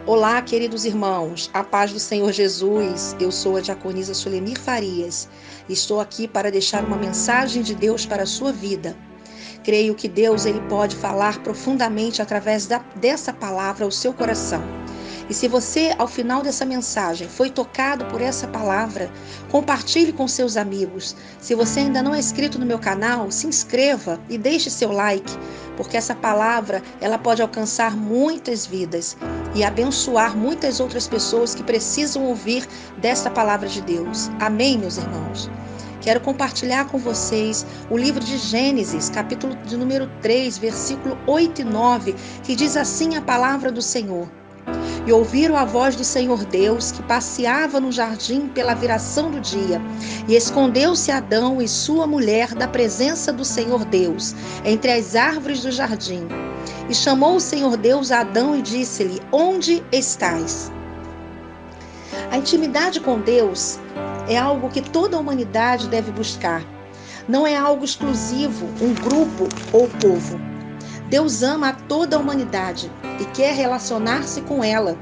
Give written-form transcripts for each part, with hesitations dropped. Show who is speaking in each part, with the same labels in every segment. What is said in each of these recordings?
Speaker 1: Olá, queridos irmãos, a paz do Senhor Jesus. Eu sou a diaconisa Sulemir Farias. Estou aqui para deixar uma mensagem de Deus para a sua vida. Creio que Deus ele pode falar profundamente através dessa palavra ao seu coração. E se você, ao final dessa mensagem, foi tocado por essa palavra, compartilhe com seus amigos. Se você ainda não é inscrito no meu canal, se inscreva e deixe seu like, porque essa palavra ela pode alcançar muitas vidas e abençoar muitas outras pessoas que precisam ouvir dessa palavra de Deus. Amém, meus irmãos? Quero compartilhar com vocês o livro de Gênesis, capítulo de número 3, versículo 8 e 9, que diz assim a palavra do Senhor. E ouviram a voz do Senhor Deus, que passeava no jardim pela viração do dia. E escondeu-se Adão e sua mulher da presença do Senhor Deus, entre as árvores do jardim. E chamou o Senhor Deus a Adão e disse-lhe: Onde estás? A intimidade com Deus é algo que toda a humanidade deve buscar. Não é algo exclusivo, um grupo ou povo. Deus ama a toda a humanidade e quer relacionar-se com ela.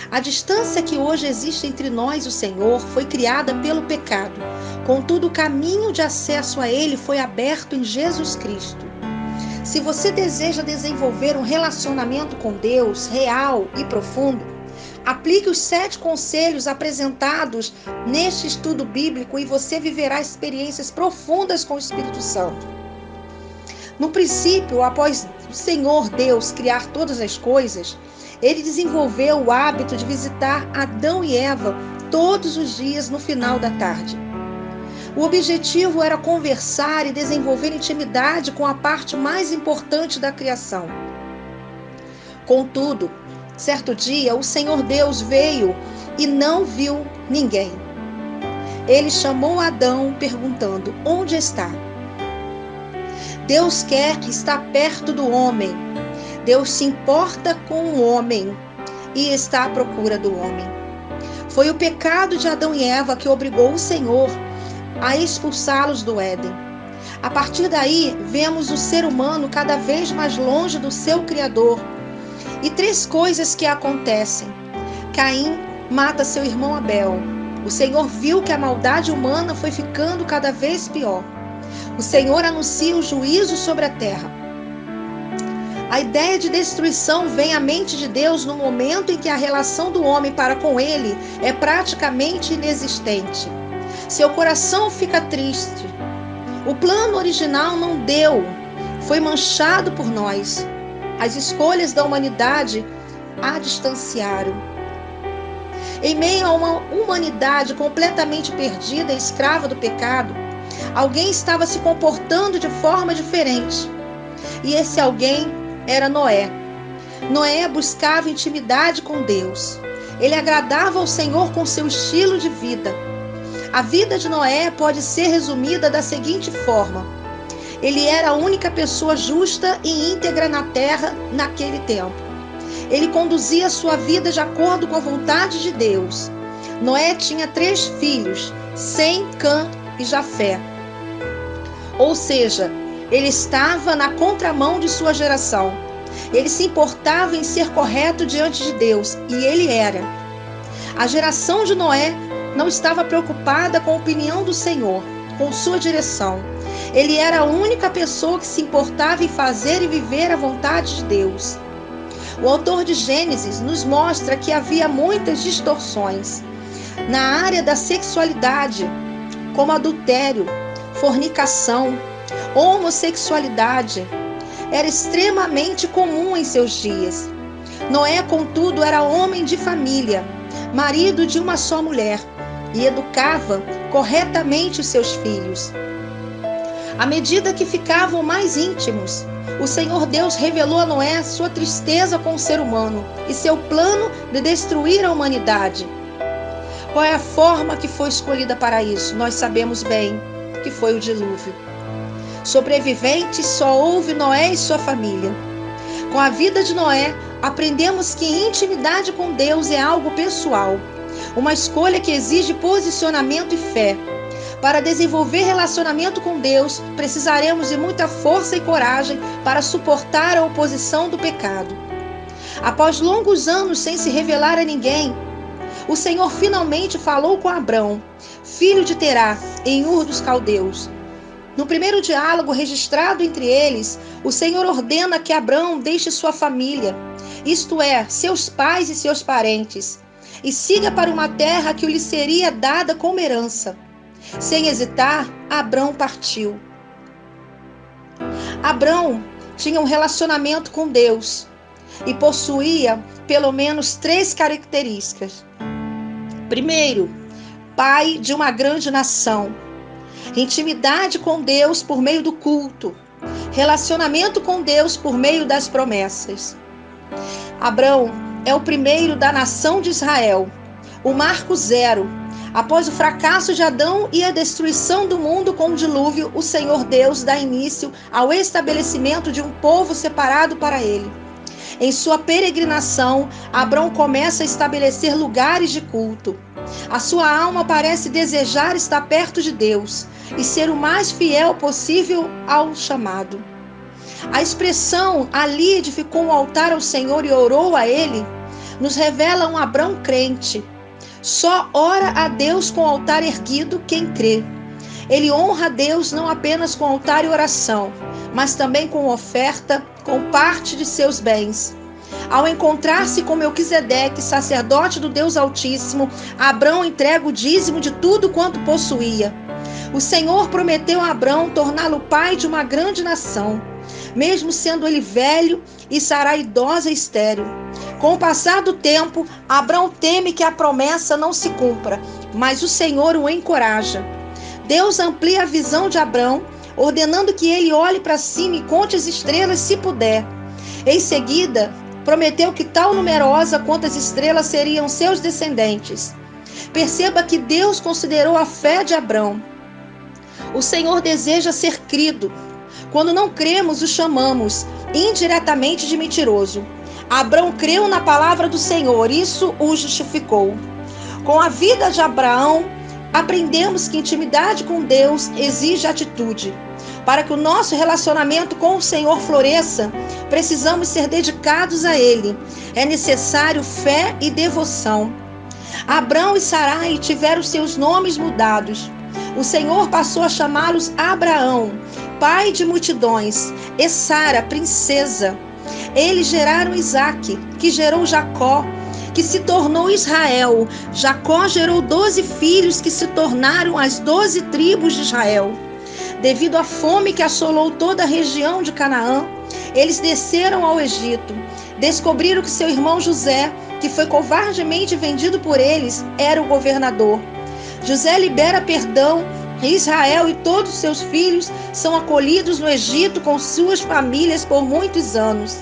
Speaker 1: A distância que hoje existe entre nós e o Senhor foi criada pelo pecado. Contudo, o caminho de acesso a Ele foi aberto em Jesus Cristo. Se você deseja desenvolver um relacionamento com Deus real e profundo, aplique os 7 conselhos apresentados neste estudo bíblico e você viverá experiências profundas com o Espírito Santo. No princípio, após o Senhor Deus criar todas as coisas, Ele desenvolveu o hábito de visitar Adão e Eva todos os dias no final da tarde. O objetivo era conversar e desenvolver intimidade com a parte mais importante da criação. Contudo, certo dia, o Senhor Deus veio e não viu ninguém. Ele chamou Adão perguntando: Onde está? Deus quer estar perto do homem. Deus se importa com o homem e está à procura do homem. Foi o pecado de Adão e Eva que obrigou o Senhor a expulsá-los do Éden. A partir daí, vemos o ser humano cada vez mais longe do seu Criador. E 3 coisas que acontecem. Caim mata seu irmão Abel. O Senhor viu que a maldade humana foi ficando cada vez pior. O Senhor anuncia o juízo sobre a terra. A ideia de destruição vem à mente de Deus no momento em que a relação do homem para com ele é praticamente inexistente. Seu coração fica triste. O plano original não deu, foi manchado por nós. As escolhas da humanidade a distanciaram. Em meio a uma humanidade completamente perdida e escrava do pecado, alguém estava se comportando de forma diferente. E esse alguém era Noé. Noé buscava intimidade com Deus. Ele agradava ao Senhor com seu estilo de vida. A vida de Noé pode ser resumida da seguinte forma: ele era a única pessoa justa e íntegra na terra naquele tempo. Ele conduzia sua vida de acordo com a vontade de Deus. Noé tinha 3 filhos, Sem, Cã e Jafé. Ou seja, ele estava na contramão de sua geração. Ele se importava em ser correto diante de Deus, e ele era. A geração de Noé não estava preocupada com a opinião do Senhor, com sua direção. Ele era a única pessoa que se importava em fazer e viver a vontade de Deus. O autor de Gênesis nos mostra que havia muitas distorções na área da sexualidade, como adultério, fornicação, homossexualidade. Era extremamente comum em seus dias. Noé, contudo, era homem de família, marido de uma só mulher, e educava corretamente os seus filhos. À medida que ficavam mais íntimos, o Senhor Deus revelou a Noé sua tristeza com o ser humano e seu plano de destruir a humanidade. Qual é a forma que foi escolhida para isso? Nós sabemos bem que foi o dilúvio. Sobreviventes só houve Noé e sua família. Com a vida de Noé, aprendemos que intimidade com Deus é algo pessoal, uma escolha que exige posicionamento e fé. Para desenvolver relacionamento com Deus, precisaremos de muita força e coragem para suportar a oposição do pecado. Após longos anos sem se revelar a ninguém, o Senhor finalmente falou com Abrão, filho de Terá, em Ur dos Caldeus. No primeiro diálogo registrado entre eles, o Senhor ordena que Abrão deixe sua família, isto é, seus pais e seus parentes, e siga para uma terra que lhe seria dada como herança. Sem hesitar, Abrão partiu. Abrão tinha um relacionamento com Deus e possuía pelo menos 3 características. Primeiro, pai de uma grande nação. Intimidade com Deus por meio do culto. Relacionamento com Deus por meio das promessas. Abrão é o primeiro da nação de Israel, o marco zero. Após o fracasso de Adão e a destruição do mundo com o dilúvio, o Senhor Deus dá início ao estabelecimento de um povo separado para ele. Em sua peregrinação, Abrão começa a estabelecer lugares de culto. A sua alma parece desejar estar perto de Deus e ser o mais fiel possível ao chamado. A expressão ali edificou um altar ao Senhor e orou a ele, nos revela um Abrão crente. Só ora a Deus com o altar erguido quem crê. Ele honra a Deus não apenas com altar e oração, mas também com oferta, com parte de seus bens. Ao encontrar-se com Melquisedeque, sacerdote do Deus Altíssimo, Abrão entrega o dízimo de tudo quanto possuía. O Senhor prometeu a Abrão torná-lo pai de uma grande nação, mesmo sendo ele velho e Sara idosa e estéril. Com o passar do tempo, Abrão teme que a promessa não se cumpra, mas o Senhor o encoraja. Deus amplia a visão de Abrão, ordenando que ele olhe para cima e conte as estrelas se puder. Em seguida, prometeu que tal numerosa quanto as estrelas seriam seus descendentes. Perceba que Deus considerou a fé de Abrão. O Senhor deseja ser crido. Quando não cremos, o chamamos indiretamente de mentiroso. Abrão creu na palavra do Senhor, isso o justificou. Com a vida de Abraão, aprendemos que intimidade com Deus exige atitude. Para que o nosso relacionamento com o Senhor floresça, precisamos ser dedicados a Ele. É necessário fé e devoção. Abrão e Sarai tiveram seus nomes mudados. O Senhor passou a chamá-los Abraão, pai de multidões, e Sara, princesa. Eles geraram Isaque, que gerou Jacó, que se tornou Israel. Jacó gerou 12 filhos que se tornaram as 12 tribos de Israel. Devido à fome que assolou toda a região de Canaã, eles desceram ao Egito. Descobriram que seu irmão José, que foi covardemente vendido por eles, era o governador. José libera perdão e Israel e todos seus filhos são acolhidos no Egito com suas famílias por muitos anos.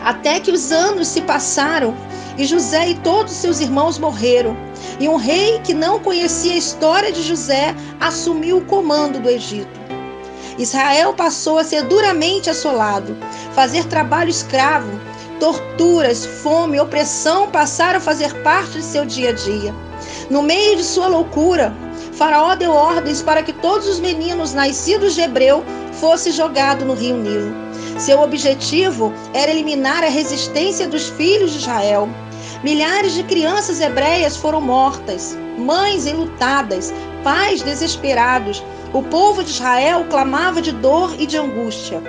Speaker 1: Até que os anos se passaram e José e todos seus irmãos morreram. E um rei que não conhecia a história de José assumiu o comando do Egito. Israel passou a ser duramente assolado. Fazer trabalho escravo, torturas, fome, opressão passaram a fazer parte de seu dia a dia. No meio de sua loucura, Faraó deu ordens para que todos os meninos nascidos de hebreu fossem jogados no rio Nilo. Seu objetivo era eliminar a resistência dos filhos de Israel. Milhares de crianças hebreias foram mortas, mães enlutadas, pais desesperados. O povo de Israel clamava de dor e de angústia.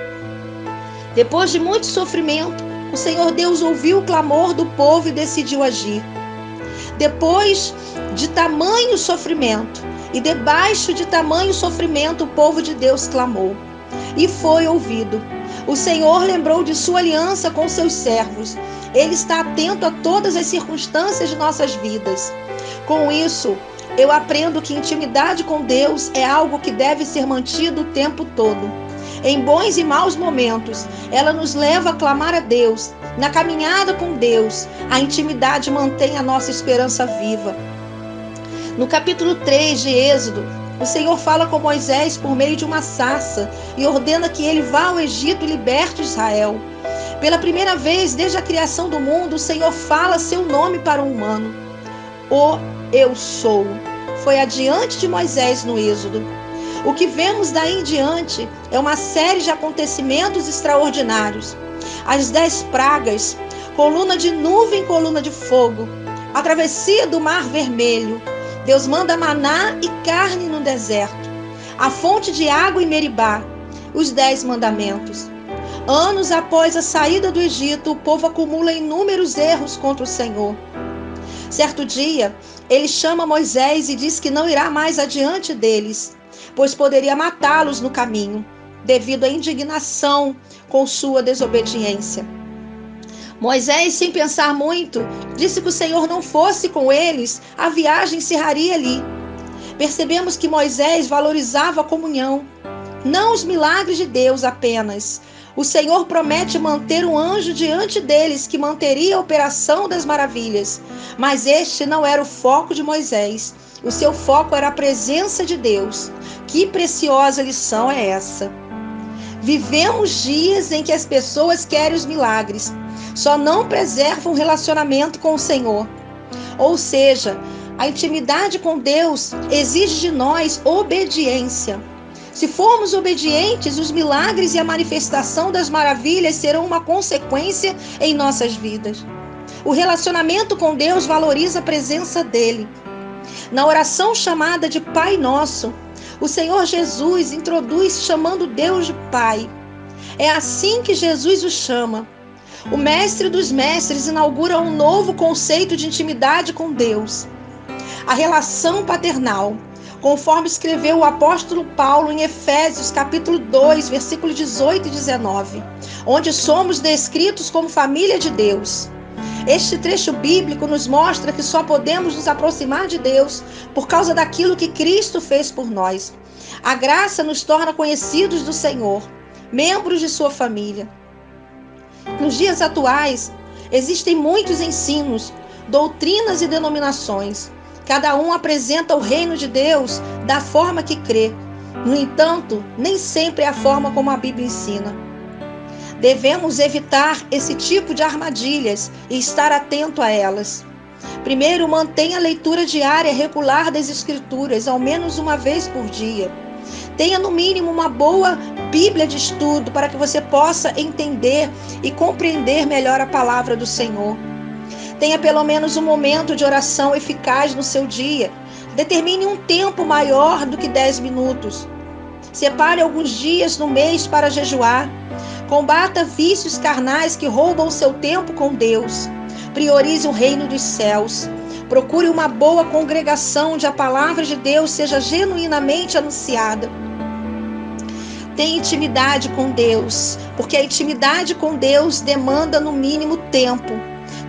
Speaker 1: Depois de muito sofrimento, o Senhor Deus ouviu o clamor do povo e decidiu agir. Depois de tamanho sofrimento e debaixo de tamanho sofrimento, o povo de Deus clamou e foi ouvido. O Senhor lembrou de sua aliança com seus servos. Ele está atento a todas as circunstâncias de nossas vidas. Com isso, eu aprendo que intimidade com Deus é algo que deve ser mantido o tempo todo. Em bons e maus momentos, ela nos leva a clamar a Deus. Na caminhada com Deus, a intimidade mantém a nossa esperança viva. No capítulo 3 de Êxodo, o Senhor fala com Moisés por meio de uma sarça e ordena que ele vá ao Egito e liberte Israel. Pela primeira vez desde a criação do mundo, o Senhor fala seu nome para o humano. O Eu Sou foi adiante de Moisés no Êxodo. O que vemos daí em diante é uma série de acontecimentos extraordinários. As 10 pragas, coluna de nuvem, coluna de fogo, a travessia do Mar Vermelho. Deus manda maná e carne no deserto, a fonte de água em Meribá, os 10 mandamentos. Anos após a saída do Egito, o povo acumula inúmeros erros contra o Senhor. Certo dia, ele chama Moisés e diz que não irá mais adiante deles, pois poderia matá-los no caminho, devido à indignação com sua desobediência. Moisés, sem pensar muito, disse que o Senhor não fosse com eles, a viagem encerraria ali. Percebemos que Moisés valorizava a comunhão, não os milagres de Deus apenas. O Senhor promete manter um anjo diante deles que manteria a operação das maravilhas. Mas este não era o foco de Moisés. O seu foco era a presença de Deus. Que preciosa lição é essa? Vivemos dias em que as pessoas querem os milagres, só não preservam o relacionamento com o Senhor. Ou seja, a intimidade com Deus exige de nós obediência. Se formos obedientes, os milagres e a manifestação das maravilhas serão uma consequência em nossas vidas. O relacionamento com Deus valoriza a presença dele. Na oração chamada de Pai Nosso, o Senhor Jesus introduz chamando Deus de Pai. É assim que Jesus o chama. O Mestre dos Mestres inaugura um novo conceito de intimidade com Deus. A relação paternal, conforme escreveu o apóstolo Paulo em Efésios capítulo 2, versículos 18 e 19, onde somos descritos como família de Deus. Este trecho bíblico nos mostra que só podemos nos aproximar de Deus por causa daquilo que Cristo fez por nós. A graça nos torna conhecidos do Senhor, membros de sua família. Nos dias atuais, existem muitos ensinos, doutrinas e denominações. Cada um apresenta o reino de Deus da forma que crê. No entanto, nem sempre é a forma como a Bíblia ensina. Devemos evitar esse tipo de armadilhas e estar atento a elas. Primeiro, mantenha a leitura diária regular das Escrituras, ao menos uma vez por dia. Tenha no mínimo uma boa Bíblia de estudo para que você possa entender e compreender melhor a palavra do Senhor. Tenha pelo menos um momento de oração eficaz no seu dia. Determine um tempo maior do que 10 minutos. Separe alguns dias no mês para jejuar. Combata vícios carnais que roubam o seu tempo com Deus. Priorize o reino dos céus. Procure uma boa congregação onde a palavra de Deus seja genuinamente anunciada. Tenha intimidade com Deus, porque a intimidade com Deus demanda no mínimo tempo,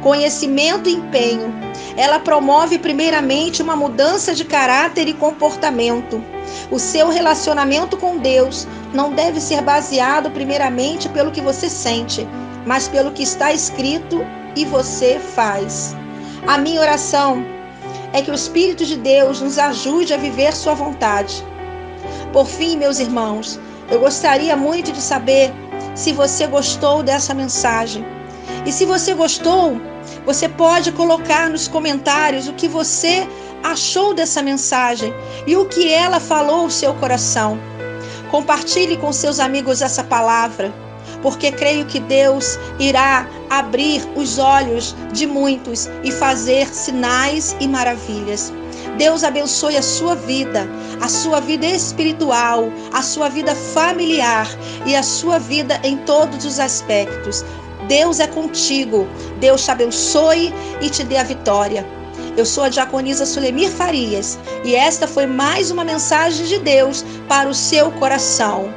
Speaker 1: conhecimento e empenho. Ela promove primeiramente uma mudança de caráter e comportamento. O seu relacionamento com Deus não deve ser baseado primeiramente pelo que você sente, mas pelo que está escrito e você faz. A minha oração é que o Espírito de Deus nos ajude a viver sua vontade. Por fim, meus irmãos, eu gostaria muito de saber se você gostou dessa mensagem. E se você gostou, você pode colocar nos comentários o que você achou dessa mensagem e o que ela falou ao seu coração. Compartilhe com seus amigos essa palavra, porque creio que Deus irá abrir os olhos de muitos e fazer sinais e maravilhas. Deus abençoe a sua vida espiritual, a sua vida familiar e a sua vida em todos os aspectos. Deus é contigo. Deus te abençoe e te dê a vitória. Eu sou a diaconisa Sulemir Farias e esta foi mais uma mensagem de Deus para o seu coração.